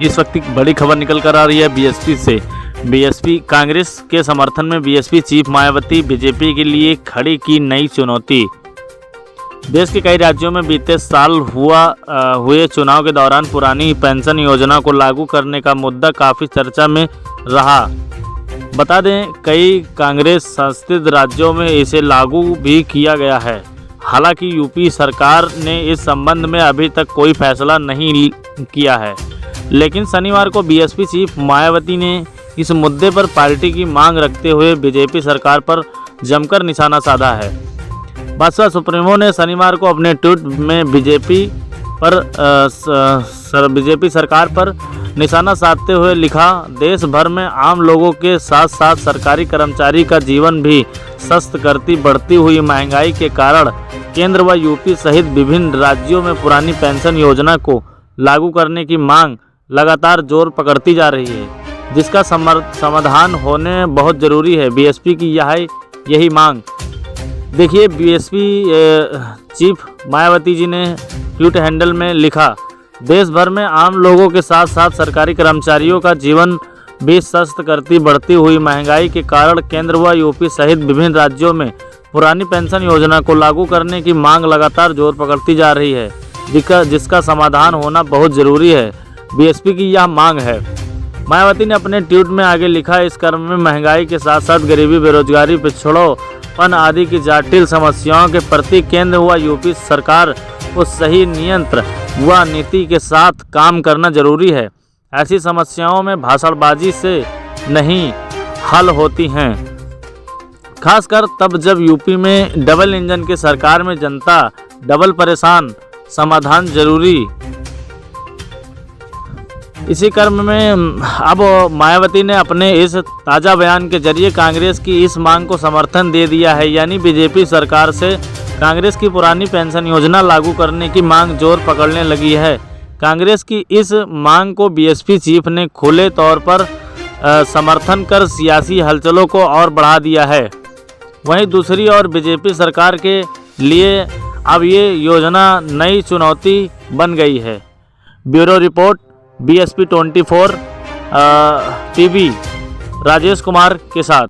इस वक्त एक बड़ी खबर निकल कर आ रही है बीएसपी से। बीएसपी कांग्रेस के समर्थन में बीएसपी चीफ मायावती बीजेपी के लिए खड़ी की नई चुनौती। देश के कई राज्यों में बीते साल हुए चुनाव के दौरान पुरानी पेंशन योजना को लागू करने का मुद्दा काफ़ी चर्चा में रहा। बता दें, कई कांग्रेस शासित राज्यों में इसे लागू भी किया गया है। हालांकि यूपी सरकार ने इस संबंध में अभी तक कोई फैसला नहीं किया है, लेकिन शनिवार को बीएसपी चीफ मायावती ने इस मुद्दे पर पार्टी की मांग रखते हुए बीजेपी सरकार पर जमकर निशाना साधा है। बसपा सुप्रीमो ने शनिवार को अपने ट्वीट में बीजेपी सरकार पर निशाना साधते हुए लिखा, देश भर में आम लोगों के साथ साथ सरकारी कर्मचारी का जीवन भी सस्त करती बढ़ती हुई महंगाई के कारण केंद्र व यूपी सहित विभिन्न राज्यों में पुरानी पेंशन योजना को लागू करने की मांग लगातार जोर पकड़ती जा रही है, जिसका समाधान होने बहुत ज़रूरी है। बीएसपी की यही मांग। देखिए, बीएसपी चीफ मायावती जी ने ट्वीट हैंडल में लिखा, देश भर में आम लोगों के साथ साथ सरकारी कर्मचारियों का जीवन भी सस्त करती बढ़ती हुई महंगाई के कारण केंद्र व यूपी सहित विभिन्न राज्यों में पुरानी पेंशन योजना को लागू करने की मांग लगातार जोर पकड़ती जा रही है, जिसका समाधान होना बहुत ज़रूरी है। बीएसपी की यह मांग है। मायावती ने अपने ट्वीट में आगे लिखा, इस क्रम में महंगाई के साथ साथ गरीबी, बेरोजगारी, पिछड़ोपन आदि की जटिल समस्याओं के प्रति केंद्र व यूपी सरकार को सही नियंत्रण व नीति के साथ काम करना जरूरी है। ऐसी समस्याओं में भाषणबाजी से नहीं हल होती हैं, खासकर तब जब यूपी में डबल इंजन की सरकार में जनता डबल परेशान। समाधान जरूरी। इसी क्रम में अब मायावती ने अपने इस ताज़ा बयान के जरिए कांग्रेस की इस मांग को समर्थन दे दिया है, यानी बीजेपी सरकार से कांग्रेस की पुरानी पेंशन योजना लागू करने की मांग जोर पकड़ने लगी है। कांग्रेस की इस मांग को बीएसपी चीफ ने खुले तौर पर समर्थन कर सियासी हलचलों को और बढ़ा दिया है। वहीं दूसरी ओर बीजेपी सरकार के लिए अब ये योजना नई चुनौती बन गई है। Bureau report, BSP 24 TV, Rajesh Kumar के साथ।